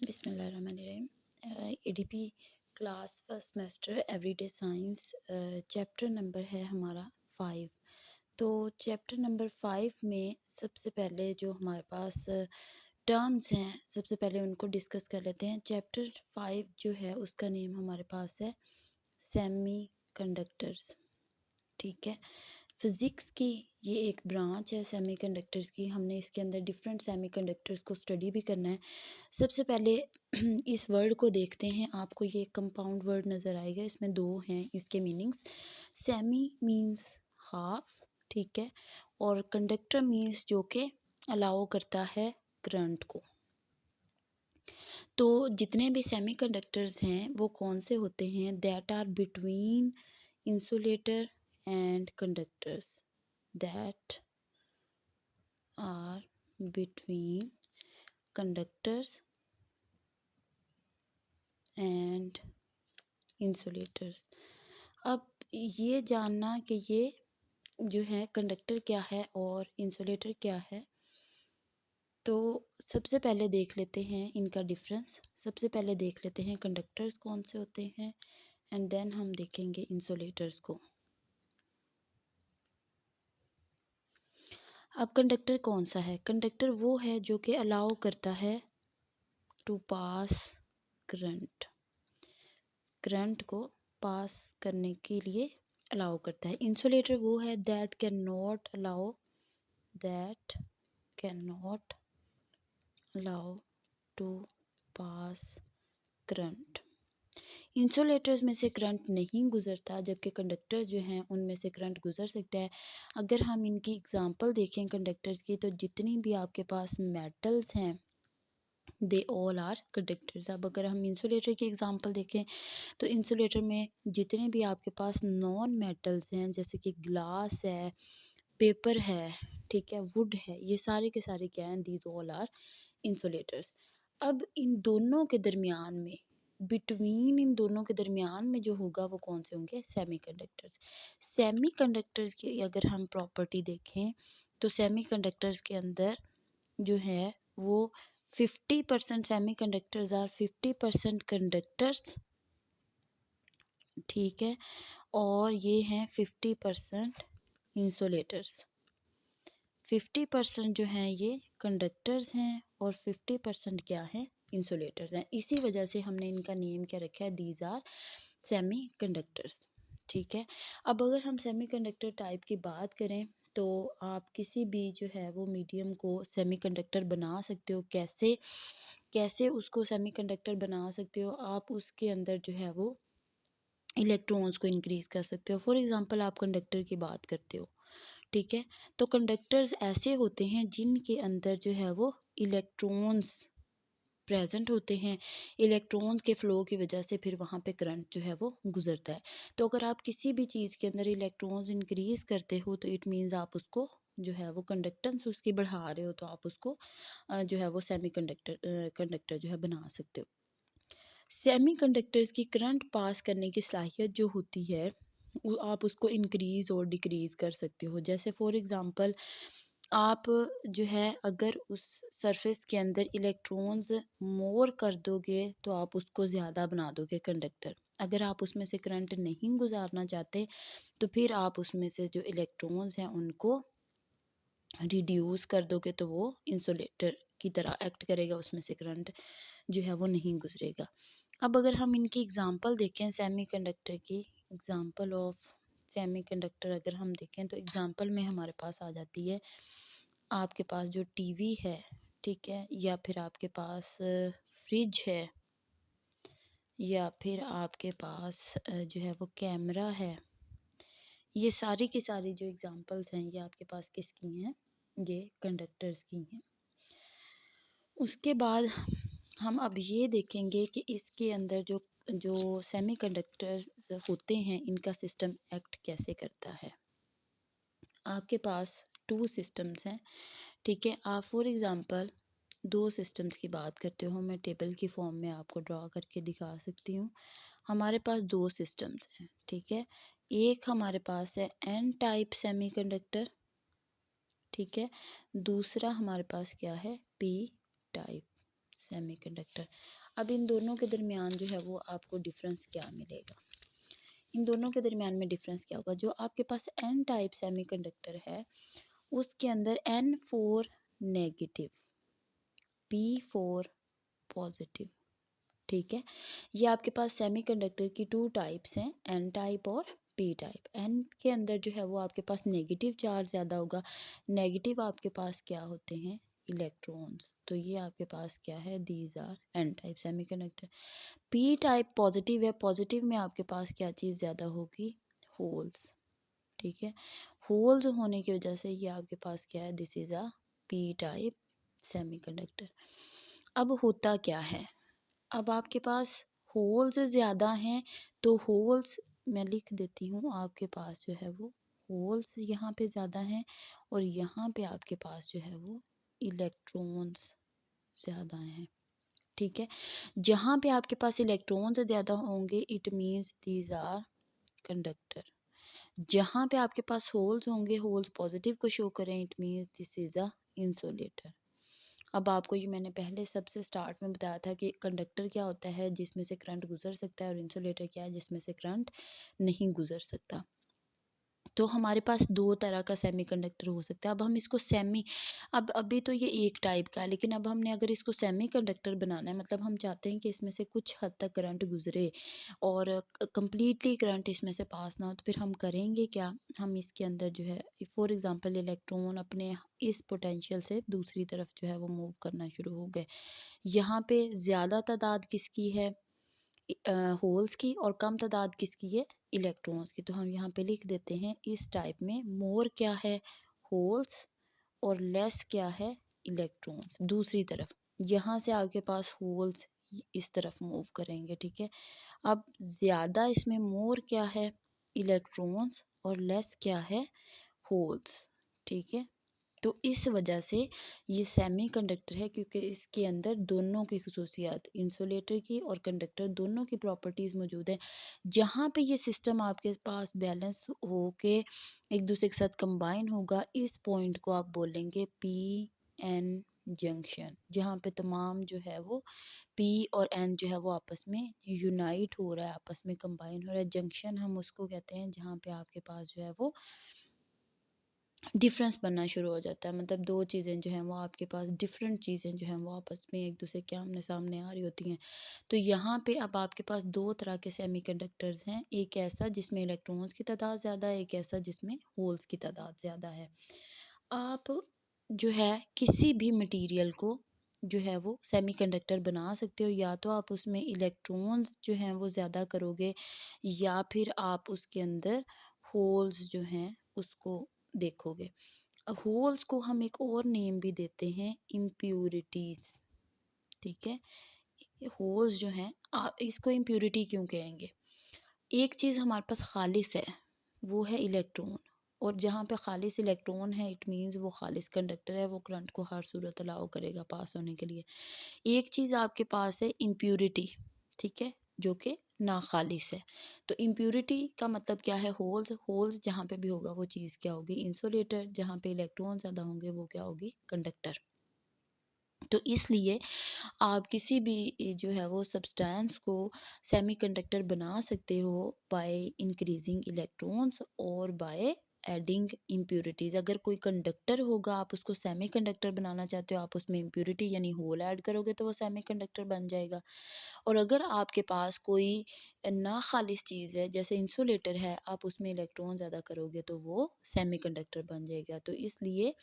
बिस्मिल्लाहिर्रहमानिर्रहीम। ADP class first semester everyday science, chapter number है हमारा 5। तो चैप्टर नंबर 5 में सबसे पहले जो हमारे पास टर्म्स हैं, सबसे पहले उनको डिस्कस कर लेते हैं। चैप्टर 5 जो है उसका नेम हमारे पास है सेमी कंडक्टर्स। ठीक है, फिज़िक्स की ये एक ब्रांच है सेमीकंडक्टर्स की। हमने इसके अंदर डिफरेंट सेमीकंडक्टर्स को स्टडी भी करना है। सबसे पहले इस वर्ड को देखते हैं। आपको ये कंपाउंड वर्ड नज़र आएगा, इसमें दो हैं इसके मीनिंग्स। सेमी मींस हाफ, ठीक है, और कंडक्टर मींस जो कि अलाउ करता है करंट को। तो जितने भी सेमीकंडक्टर्स हैं वो कौन से होते हैं? That are between insulator and conductors, that are between conductors and insulators। अब ये जानना कि ये जो है कंडक्टर क्या है और इंसुलेटर क्या है, तो सबसे पहले देख लेते हैं इनका डिफरेंस। सबसे पहले देख लेते हैं कंडक्टर्स कौन से होते हैं एंड देन हम देखेंगे इंसुलेटर्स को। अब कंडक्टर कौन सा है? कंडक्टर वो है जो कि अलाउ करता है टू पास करंट, करंट को पास करने के लिए अलाउ करता है। इंसुलेटर वो है that can not allow, that can not allow to pass current. Insulators में से करंट नहीं गुजरता, जबकि कंडक्टर जो हैं उनमें से करंट गुजर सकता है। अगर हम इनकी एग्जांपल देखें कंडक्टर्स की, तो जितनी भी आपके पास मेटल्स हैं दे ऑल आर कंडक्टर्स। अब अगर हम इंसुलेटर की एग्जांपल देखें तो इंसुलेटर में जितने भी आपके पास नॉन मेटल्स हैं, जैसे कि ग्लास है, पेपर है, ठीक है, वुड है, ये सारे के सारे क्या हैं? These all are insulators. अब इन दोनों के दरमियान में, बिटवीन इन दोनों के दरमियान में जो होगा वो कौन से होंगे? सेमीकंडक्टर्स। सेमीकंडक्टर्स की अगर हम प्रॉपर्टी देखें तो सेमीकंडक्टर्स के अंदर जो है वो 50% सेमीकंडक्टर्स आर 50% कंडक्टर्स, ठीक है, और ये हैं 50% इंसुलेटर्स। 50% जो हैं ये कंडक्टर्स हैं और 50% क्या है? इंसुलेटर्स हैं। इसी वजह से हमने इनका नेम क्या रखा है? These are semiconductors. ठीक है, अब अगर हम सेमी कंडक्टर टाइप की बात करें तो आप किसी भी जो है वो मीडियम को सेमी कंडक्टर बना सकते हो। कैसे कैसे उसको सेमी कंडक्टर बना सकते हो? आप उसके अंदर जो है वो इलेक्ट्रॉन्स को इंक्रीज़ कर सकते हो। फॉर एग्ज़ाम्पल आप कंडक्टर की बात करते हो, ठीक है, तो कंडक्टर्स ऐसे होते हैं जिनके अंदर जो है वो इलेक्ट्रॉन्स प्रेजेंट होते हैं। इलेक्ट्रॉन्स के फ़्लो की वजह से फिर वहाँ पे करंट जो है वो गुजरता है। तो अगर आप किसी भी चीज़ के अंदर इलेक्ट्रॉन्स इंक्रीज़ करते हो तो इट मीन्स आप उसको जो है वो कंडक्टेंस उसकी बढ़ा रहे हो, तो आप उसको जो है वो सेमी कंडक्टर जो है बना सकते हो। सेमी कंडक्टर्स की करंट पास करने की सलाहियत जो होती है आप उसको इंक्रीज़ और डिक्रीज़ कर सकते हो। जैसे फॉर एग्ज़ाम्पल आप जो है अगर उस सरफेस के अंदर इलेक्ट्रॉन्स मोर कर दोगे तो आप उसको ज़्यादा बना दोगे कंडक्टर। अगर आप उसमें से करंट नहीं गुजारना चाहते तो फिर आप उसमें से जो इलेक्ट्रॉन्स हैं उनको रिड्यूस कर दोगे, तो वो इंसुलेटर की तरह एक्ट करेगा, उसमें से करंट जो है वो नहीं गुजरेगा। अब अगर हम इनकी एग्ज़ाम्पल देखें सेमीकंडक्टर की, एग्ज़ाम्पल ऑफ सेमीकंडक्टर अगर हम देखें तो एग्ज़ाम्पल में हमारे पास आ जाती है आपके पास जो टीवी है, ठीक है, या फिर आपके पास फ्रिज है, या फिर आपके पास जो है वो कैमरा है। ये सारी की सारी जो एग्ज़ाम्पल्स हैं ये आपके पास किसकी हैं? ये कंडक्टर्स की हैं। उसके बाद हम अब ये देखेंगे कि इसके अंदर जो जो सेमीकंडक्टर्स होते हैं इनका सिस्टम एक्ट कैसे करता है। आपके पास 2 सिस्टम्स हैं, ठीक है। आप फॉर एग्ज़ाम्पल 2 सिस्टम्स की बात करते हो, मैं टेबल की फॉर्म में आपको ड्रॉ करके दिखा सकती हूँ। हमारे पास 2 सिस्टम्स हैं, ठीक है। एक हमारे पास है एन टाइप सेमीकंडक्टर, ठीक है। दूसरा हमारे पास क्या है? P type. सेमीकंडक्टर। अब इन दोनों के दरमियान जो है वो आपको डिफरेंस क्या मिलेगा? इन दोनों के दरमियान में डिफरेंस क्या होगा? जो आपके पास एन टाइप सेमीकंडक्टर है उसके अंदर N4 नेगेटिव, P4 पॉजिटिव, ठीक है। ये आपके पास सेमीकंडक्टर की टू टाइप्स हैं, एन टाइप और पी टाइप। एन के अंदर जो है वो आपके पास नेगेटिव चार्ज ज़्यादा होगा। नेगेटिव आपके पास क्या होते हैं? इलेक्ट्रॉन्स। तो ये आपके पास क्या है? These are N type semiconductor. P type positive है। पॉजिटिव में आपके पास क्या चीज़ ज़्यादा होगी? होल्स, ठीक है। होल्स होने की वजह से ये आपके पास क्या है? This is a P type semiconductor. अब होता क्या है? अब आपके पास होल्स ज़्यादा हैं तो होल्स मैं लिख देती हूँ, आपके पास जो है वो होल्स यहाँ पे ज़्यादा हैं और यहाँ पे आपके पास जो है वो इलेक्ट्रॉन्स ज़्यादा हैं, ठीक है। जहाँ पे आपके पास इलेक्ट्रॉन्स ज़्यादा होंगे it means these are conductor. जहाँ पे आपके पास होल्स होंगे, होल्स पॉजिटिव को शो करें, it means this is a insulator. अब आपको ये मैंने पहले सबसे स्टार्ट में बताया था कि कंडक्टर क्या होता है जिसमें से करंट गुजर सकता है और इंसुलेटर क्या है जिसमें से करंट नहीं गुजर सकता। तो हमारे पास दो तरह का सेमीकंडक्टर हो सकता है। अब हम इसको अब अभी तो ये एक टाइप का है, लेकिन अब हमने अगर इसको सेमीकंडक्टर बनाना है, मतलब हम चाहते हैं कि इसमें से कुछ हद तक करंट गुजरे और कंप्लीटली करंट इसमें से पास ना हो, तो फिर हम करेंगे क्या? हम इसके अंदर जो है फॉर एग्जांपल इलेक्ट्रॉन अपने इस पोटेंशियल से दूसरी तरफ जो है वो मूव करना शुरू हो गए। यहाँ पे ज़्यादा तादाद किसकी है? होल्स की, और कम तादाद किसकी है? इलेक्ट्रॉन्स की। तो हम यहाँ पे लिख देते हैं इस टाइप में मोर क्या है? होल्स, और लेस क्या है? इलेक्ट्रॉन्स। दूसरी तरफ यहाँ से आपके पास होल्स इस तरफ मूव करेंगे, ठीक है। अब ज़्यादा इसमें मोर क्या है? इलेक्ट्रॉन्स, और लेस क्या है? होल्स, ठीक है। तो इस वजह से ये सेमीकंडक्टर है क्योंकि इसके अंदर दोनों की खसूसियात, इंसुलेटर की और कंडक्टर दोनों की प्रॉपर्टीज़ मौजूद हैं। जहाँ पे ये सिस्टम आपके पास बैलेंस हो के एक दूसरे के साथ कंबाइन होगा, इस पॉइंट को आप बोलेंगे पी एन जंक्शन। जहाँ पे तमाम जो है वो पी और एन जो है वो आपस में यूनाइट हो रहा है, आपस में कंबाइन हो रहा है। जंक्शन हम उसको कहते हैं जहाँ पे आपके पास जो है वो डिफरेंस बनना शुरू हो जाता है, मतलब दो चीज़ें जो हैं वो आपके पास डिफरेंट चीज़ें जो हैं वो आपस में एक दूसरे के आमने सामने आ रही होती हैं। तो यहाँ पे अब आपके पास दो तरह के सेमीकंडक्टर्स हैं, एक ऐसा जिसमें इलेक्ट्रॉन्स की तादाद ज़्यादा है, एक ऐसा जिसमें होल्स की तादाद ज़्यादा है। आप जो है किसी भी मटेरियल को जो है वो सेमीकंडक्टर बना सकते हो, या तो आप उसमें इलेक्ट्रॉन्स जो हैं वो ज़्यादा करोगे या फिर आप उसके अंदर होल्स जो हैं उसको देखोगे। होल्स को हम एक और नेम भी देते हैं, इम्प्यूरिटीज, ठीक है। होल्स जो हैं इसको इम्प्यूरिटी क्यों कहेंगे? एक चीज़ हमारे पास खालिस है वो है इलेक्ट्रॉन, और जहाँ पे खालिस इलेक्ट्रॉन है इट मीन्स वो खालिस कंडक्टर है, वो करंट को हर सूरत अलाउ करेगा पास होने के लिए। एक चीज़ आपके पास है इम्प्यूरिटी, ठीक है, जो कि ना खालिस है। तो इम्प्यूरिटी का मतलब क्या है? होल्स। होल्स जहाँ पे भी होगा वो चीज़ क्या होगी? इंसुलेटर। जहाँ पे इलेक्ट्रॉन ज़्यादा होंगे वो क्या होगी? कंडक्टर। तो इसलिए आप किसी भी जो है वो सब्सटेंस को सेमीकंडक्टर बना सकते हो बाय इंक्रीजिंग इलेक्ट्रॉन्स और बाय एडिंग इम्प्यूरिटीज़। अगर कोई कंडक्टर होगा आप उसको सेमीकंडक्टर बनाना चाहते हो, आप उसमें इम्प्यूरिटी यानी होल ऐड करोगे तो वो सेमीकंडक्टर बन जाएगा। और अगर आपके पास कोई ना खालिस चीज़ है जैसे इंसुलेटर है, आप उसमें इलेक्ट्रॉन ज़्यादा करोगे तो वो सेमीकंडक्टर बन जाएगा। तो इसलिए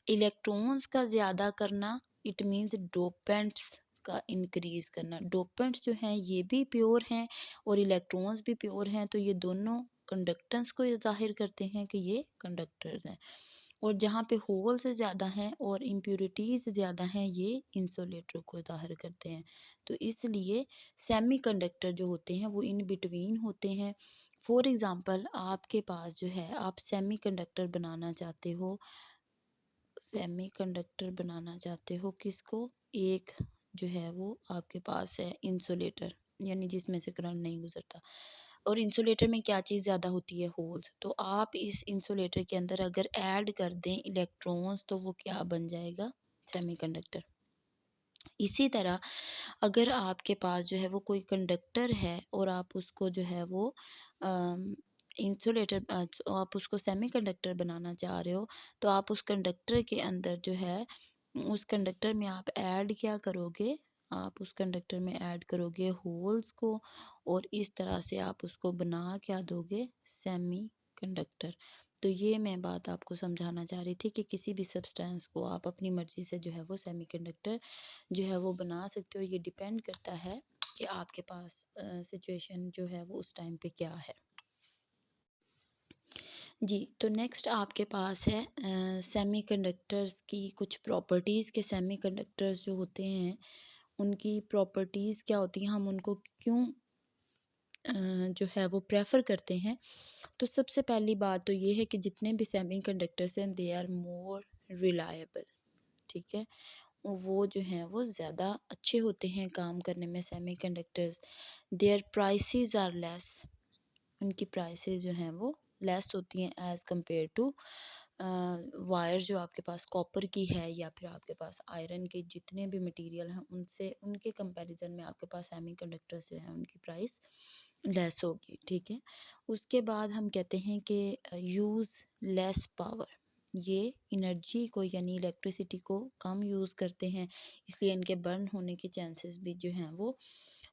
इलेक्ट्रॉन्स का ज़्यादा करना इट मीन्स डोपेंट्स का इंक्रीज करना। डोपेंट्स जो हैं ये भी प्योर हैं और इलेक्ट्रॉन्स भी प्योर हैं, तो ये दोनों कंडक्टेंस को ये जाहिर करते हैं कि ये कंडक्टर्स हैं। और जहाँ पे होल्स ज़्यादा हैं और इम्प्यूरिटीज़ ज़्यादा हैं ये इंसुलेटर को ज़ाहिर करते हैं। तो इसलिए सेमीकंडक्टर जो होते हैं वो इन बिटवीन होते हैं। फॉर एग्ज़ाम्पल आपके पास जो है आप सेमीकंडक्टर बनाना चाहते हो, सेमीकंडक्टर बनाना चाहते हो किसको? एक जो है वो आपके पास है इंसुलेटर, यानी जिसमें से करंट नहीं गुजरता। और इंसुलेटर में क्या चीज़ ज़्यादा होती है? होल्स। तो आप इस इंसुलेटर के अंदर अगर ऐड कर दें इलेक्ट्रॉन्स तो वो क्या बन जाएगा? सेमीकंडक्टर। इसी तरह अगर आपके पास जो है वो कोई कंडक्टर है और आप उसको जो है वो इंसुलेटर आप उसको सेमीकंडक्टर बनाना चाह रहे हो, तो आप उस कंडक्टर के अंदर जो है उस कंडक्टर में आप ऐड क्या करोगे, आप उस कंडक्टर में ऐड करोगे होल्स को, और इस तरह से आप उसको बना क्या दोगे, सेमी कंडक्टर। तो ये मैं बात आपको समझाना चाह रही थी कि किसी भी सब्सटेंस को आप अपनी मर्जी से जो है वो सेमीकंडक्टर जो है वो बना सकते हो। ये डिपेंड करता है कि आपके पास सिचुएशन जो है वो उस टाइम पे क्या है। जी, तो नेक्स्ट आपके पास है सेमीकंडक्टर्स की कुछ प्रॉपर्टीज़ के सेमीकंडक्टर्स जो होते हैं, उनकी प्रॉपर्टीज़ क्या होती हैं, हम उनको क्यों जो है वो प्रेफ़र करते हैं। तो सबसे पहली बात तो ये है कि जितने भी सेमीकंडक्टर्स हैं दे आर मोर रिलायबल, ठीक है? वो जो हैं वो ज़्यादा अच्छे होते हैं काम करने में semiconductors. Their prices are less, उनकी प्राइसेस जो हैं वो लेस होती हैं एज़ कम्पेयर टू वायर जो आपके पास कॉपर की है या फिर आपके पास आयरन के जितने भी मटेरियल हैं उनसे उनके कंपैरिजन में आपके पास सेमीकंडक्टर्स जो हैं उनकी प्राइस लेस होगी, ठीक है। उसके बाद हम कहते हैं कि यूज़ लेस पावर, ये एनर्जी को यानी इलेक्ट्रिसिटी को कम यूज़ करते हैं, इसलिए इनके बर्न होने के चांसेस भी जो हैं वो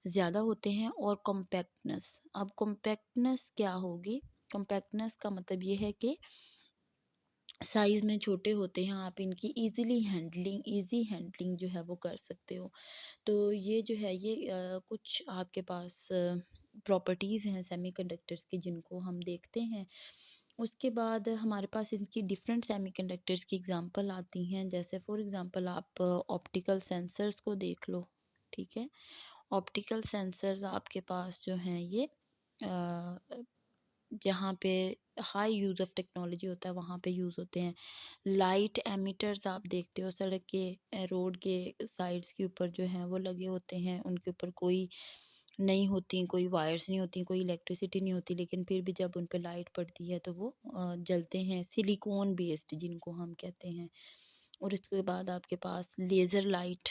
ज़्यादा होते हैं। और कॉम्पैक्टनेस, अब कॉम्पैक्टनेस क्या होगी, कॉम्पैक्टनेस का मतलब ये है कि साइज़ में छोटे होते हैं, आप इनकी ईज़ी हैंडलिंग जो है वो कर सकते हो। तो ये जो है ये कुछ आपके पास प्रॉपर्टीज़ हैं सेमीकंडक्टर्स की जिनको हम देखते हैं। उसके बाद हमारे पास इनकी डिफरेंट सेमीकंडक्टर्स की एग्ज़ाम्पल आती हैं, जैसे फॉर एग्ज़ाम्पल आप ऑप्टिकल सेंसर्स को देख लो, ठीक है। ऑप्टिकल सेंसर्स आपके पास जो हैं ये अ, जहाँ पे हाई यूज़ ऑफ टेक्नोलॉजी होता है वहाँ पे यूज़ होते हैं। लाइट एमिटर्स आप देखते हो सड़क के रोड के साइड्स के ऊपर जो हैं वो लगे होते हैं, उनके ऊपर कोई नहीं होती, कोई वायर्स नहीं होती, कोई इलेक्ट्रिसिटी नहीं होती, लेकिन फिर भी जब उन पे लाइट पड़ती है तो वो जलते हैं, सिलिकॉन बेस्ड जिनको हम कहते हैं। और इसके बाद आपके पास लेज़र लाइट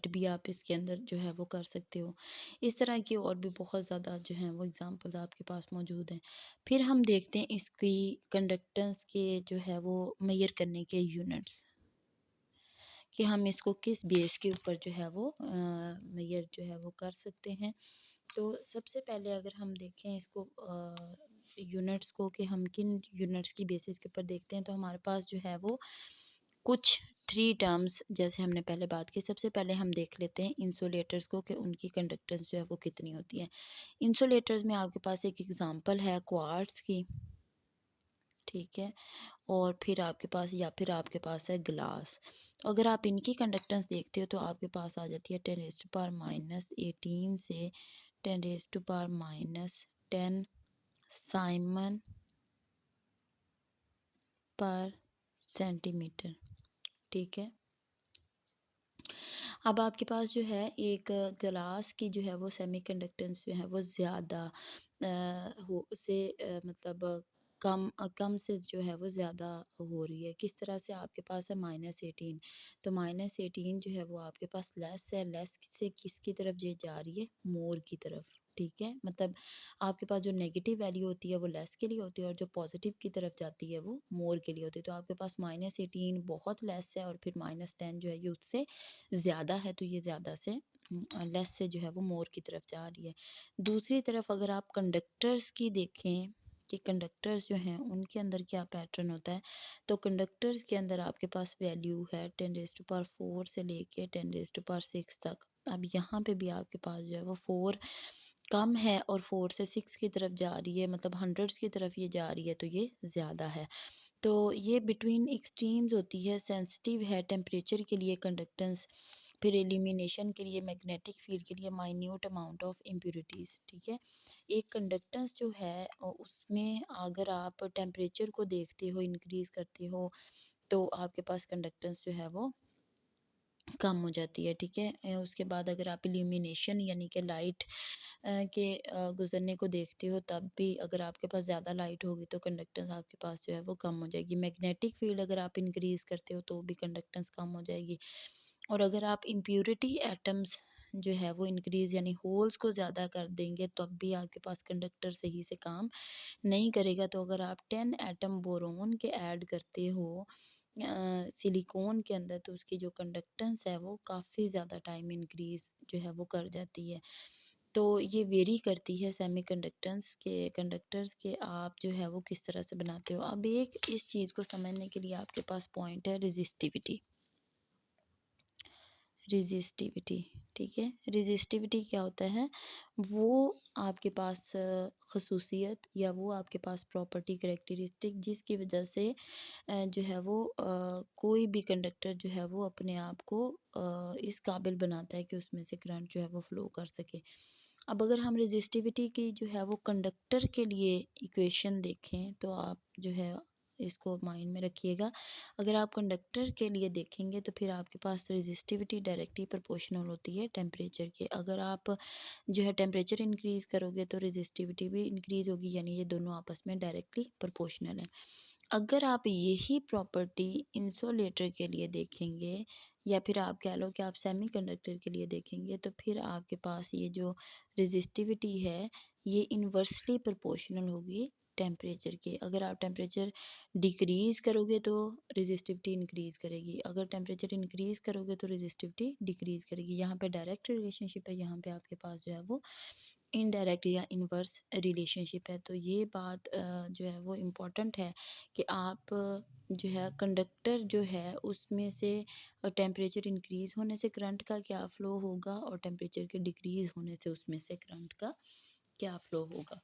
भी आप इसके अंदर जो है वो कर सकते हो। इस तरह की और भी बहुत ज़्यादा जो हैं वो एग्ज़ाम्पल्स आपके पास मौजूद हैं। फिर हम देखते हैं इसकी कंडक्टेंस के जो है वो मेज़र करने के यूनिट्स, कि हम इसको किस बेस के ऊपर जो है वो मेज़र जो है वो कर सकते हैं। तो सबसे पहले अगर हम देखें इसको यूनिट्स को कि हम किन यूनिट्स की बेसिस के ऊपर देखते हैं, तो हमारे पास जो है वो कुछ 3 टर्म्स जैसे हमने पहले बात की। सबसे पहले हम देख लेते हैं इंसुलेटर्स को कि उनकी कंडक्टेंस जो है वो कितनी होती है। इंसुलेटर्स में आपके पास एक एग्ज़ाम्पल है क्वार्ट्ज़ की, ठीक है। और फिर आपके पास है ग्लास। तो अगर आप इनकी कंडक्टेंस देखते हो तो आपके पास आ जाती है 10⁻18 से 10⁻10 साइमन पर सेंटीमीटर, ठीक है। अब आपके पास जो है एक ग्लास की जो है वो सेमीकंडक्टेंस जो है वो ज़्यादा हो से मतलब कम से जो है वो ज़्यादा हो रही है। किस तरह से, आपके पास है -18, तो -18 जो है वो आपके पास लेस है, लेस से किसकी तरफ ये जा रही है, मोर की तरफ, ठीक है। मतलब आपके पास जो नेगेटिव वैल्यू होती है वो लेस के लिए होती है और जो पॉजिटिव की तरफ जाती है वो मोर के लिए होती है। तो आपके पास -18 बहुत लेस है और फिर -10 जो है ये उससे ज़्यादा है, तो ये ज़्यादा से लेस से जो है वो मोर की तरफ जा रही है। दूसरी तरफ अगर आप कंडक्टर्स की देखें कि कंडक्टर्स जो हैं उनके अंदर क्या पैटर्न होता है, तो कंडक्टर्स के अंदर आपके पास वैल्यू है 10⁻4 से लेके 10⁻6 तक। अब यहाँ पे भी आपके पास जो है वो 4 कम है और 4 से 6 की तरफ जा रही है, मतलब हंड्रेड्स की तरफ ये जा रही है, तो ये ज़्यादा है। तो ये बिटवीन एक्सट्रीम्स होती है, सेंसिटिव है टेम्परेचर के लिए कंडक्टेंस, फिर एलिमिनेशन के लिए, मैग्नेटिक फील्ड के लिए, माइन्यूट अमाउंट ऑफ इम्प्योरिटीज़, ठीक है। एक कंडक्टेंस जो है उसमें अगर आप टेम्परेचर को देखते हो, इंक्रीज़ करते हो, तो आपके पास कंडक्टेंस जो है वो कम हो जाती है, ठीक है। उसके बाद अगर आप इल्यूमिनेशन यानी कि लाइट के गुज़रने को देखते हो, तब भी अगर आपके पास ज़्यादा लाइट होगी तो कंडक्टेंस आपके पास जो है वो कम हो जाएगी। मैग्नेटिक फील्ड अगर आप इंक्रीज़ करते हो तो भी कंडक्टेंस कम हो जाएगी। और अगर आप इम्प्योरिटी एटम्स जो है वो इंक्रीज़ यानी होल्स को ज़्यादा कर देंगे, तब भी आपके पास कंडक्टर सही से काम नहीं करेगा। तो अगर आप 10 एटम बोरोन के ऐड करते हो सिलिकॉन के अंदर, तो उसकी जो कंडक्टेंस है वो काफ़ी ज़्यादा टाइम इंक्रीज़ जो है वो कर जाती है। तो ये वेरी करती है कंडक्टर्स के आप जो है वो किस तरह से बनाते हो। अब एक इस चीज़ को समझने के लिए आपके पास पॉइंट है रेजिस्टिविटी। रेजिस्टिविटी, ठीक है। रेजिस्टिविटी क्या होता है? वो आपके पास खसूसियत या वो आपके पास प्रॉपर्टी करैक्टरिस्टिक जिसकी वजह से जो है वो कोई भी कंडक्टर जो है वो अपने आप को इस काबिल बनाता है कि उसमें से करंट जो है वो फ्लो कर सके। अब अगर हम रेजिस्टिविटी की जो है वो कंडक्टर के लिए इक्वेशन देखें, तो आप जो है इसको माइंड में रखिएगा। अगर आप कंडक्टर के लिए देखेंगे तो फिर आपके पास रेजिस्टिविटी डायरेक्टली प्रोपोर्शनल होती है टेम्परेचर के। अगर आप जो है टेम्परेचर इंक्रीज़ करोगे तो रेजिस्टिविटी भी इंक्रीज़ होगी, यानी ये दोनों आपस में डायरेक्टली प्रोपोर्शनल है। अगर आप यही प्रॉपर्टी इंसुलेटर के लिए देखेंगे या फिर आप कह लो कि आप सेमीकंडक्टर के लिए देखेंगे, तो फिर आपके पास ये जो रेजिस्टिविटी है ये इन्वर्सली प्रोपोर्शनल होगी टेम्परेचर के। अगर आप टेम्परेचर डिक्रीज़ करोगे तो रेजिस्टिविटी इंक्रीज़ करेगी, अगर टेम्परेचर इंक्रीज़ करोगे तो रेजिस्टिविटी डिक्रीज़ करेगी। यहाँ पे डायरेक्ट रिलेशनशिप है, यहाँ पे आपके पास जो है वो इनडायरेक्ट या इन्वर्स रिलेशनशिप है। तो ये बात जो है वो इम्पोर्टेंट है कि आप जो है कंडक्टर जो है उसमें से टेम्परेचर इंक्रीज़ होने से करंट का क्या फ़्लो होगा और टेम्परेचर के डिक्रीज़ होने से उसमें से करंट का क्या फ़्लो होगा।